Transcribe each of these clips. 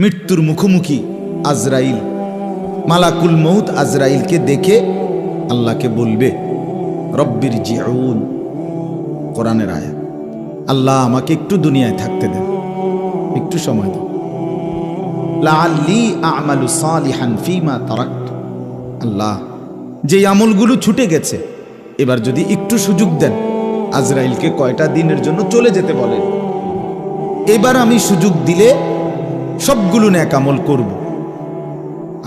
মৃত্যুর মুখোমুখি আজরাইল, মালাকুল মউত আজরাইলকে দেখে আল্লাহকে বলবে রব্বির জিউন, কোরআনের আয়াত, আল্লাহ আমাকে একটু দুনিয়ায় থাকতে দেন, একটু সময় দেন, লাআল্লি আ'মালু সালিহান ফীমা তারাকতু, আল্লাহ যে আমলগুলো ছুটে গেছে এবার যদি একটু সুযোগ দেন। আজরাইলকে কয়টা দিনের জন্য চলে যেতে বলেন, এবার আমি সুযোগ দিলে সবগুলো নেক আমল করব।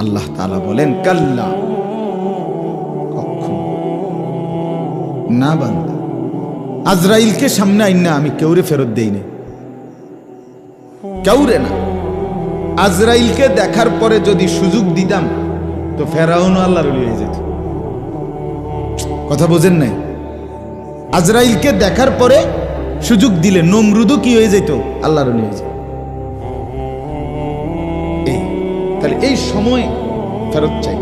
আল্লাহ তাআলা বলেন কাল্লা, কখনো না বান্দা, আজরাইলকে সামনে আইনা আমি কেউরে ফেরত দেই না, কেউরে না। আজরাইলকে দেখার পরে যদি সুযোগ দিতাম তো ফেরাউন আল্লাহর ওলি হয়ে যেত। কথা বোঝেন নাই? আজরাইলকে দেখার পরে সুযোগ দিলে নমরুদও কি হয়ে যেত? আল্লাহর ওলি হয়ে যেত। তাহলে এই সময় ফেরত চাই।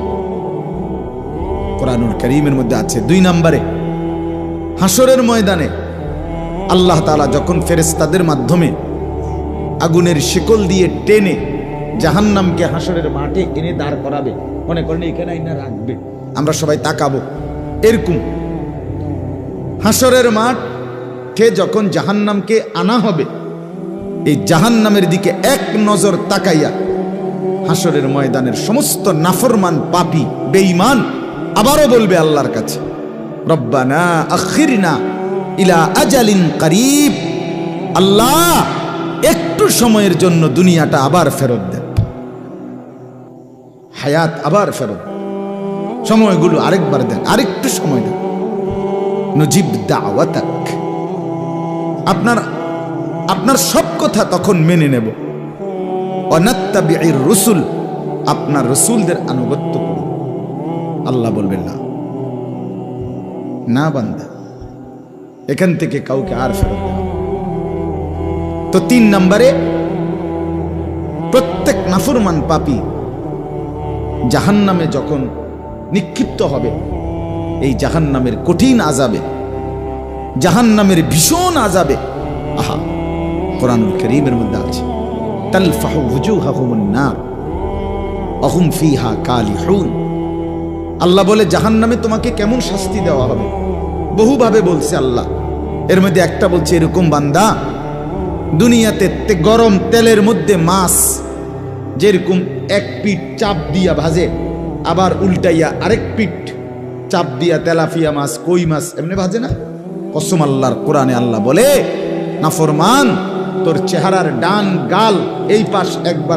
কোরআনুল কারীমের মধ্যে আছে 2 নম্বরে, হাসরের ময়দানে আল্লাহ তাআলা যখন ফেরেশতাদের মাধ্যমে আগুনের শিকল দিয়ে টেনে জাহান্নামকে হাসরের মাঠে এনে দাঁড় করাবে, মনে করেন এখানে আইনা রাখবে, আমরা সবাই তাকাবো, এরকম হাসরের মাঠে যখন জাহান্নামকে আনা হবে, এই জাহান্নামের দিকে এক নজর তাকাইয়া হাসরের ময়দানের সমস্ত নাফরমান পাপী বেঈমান আবারও বলবে আল্লাহর কাছে রব্বানা আখিরনা ইলা আজালিন করিব, আল্লাহ একটু সময়ের জন্য দুনিয়াটা আবার ফেরত দেন, হায়াত আবার ফেরত, সময়গুলো আরেকবার দেন, আরেকটু সময় দেন। নজিব দাওয়াতাক, আপনার সব কথা তখন মেনে নেব। অনাত্তাবিউর রসুল, আপনার রসুলদের আনুগত্য করুন। আল্লাহ বলবেন না, না বান্দা, এখান থেকে কাউকে আর ফেরত দেওয়া। তো 3 নম্বরে, প্রত্যেক নাফরমান পাপী জাহান্নামে যখন নিক্ষিপ্ত হবে, এই জাহান্নামের কঠিন আযাবে, জাহান্নামের ভীষণ আযাবে, আহা কোরআনুল কারীমের মধ্যে আছে তালফাহু ওয়ুজুহাহুমুন নার ওয়া হুম ফিহা কালিহুন। আল্লাহ বলে জাহান্নামে তোমাকে কেমন শাস্তি দেওয়া হবে, বহুভাবে বলছে আল্লাহ। এর মধ্যে একটা বলছে এরকম, বান্দা দুনিয়াতে গরম তেলের মধ্যে মাছ যেরকম এক পিঠ চাপ দিয়া ভাজে, আবার উল্টাইয়া আরেক পিঠ চাপ দিয়া তেলাপিয়া মাছ, কই মাছ এমনি ভাজে না? কসম আল্লাহর, কোরআনে আল্লাহ বলে নাফরমান তোর চেহারার ডান গাল এই পাশ একবার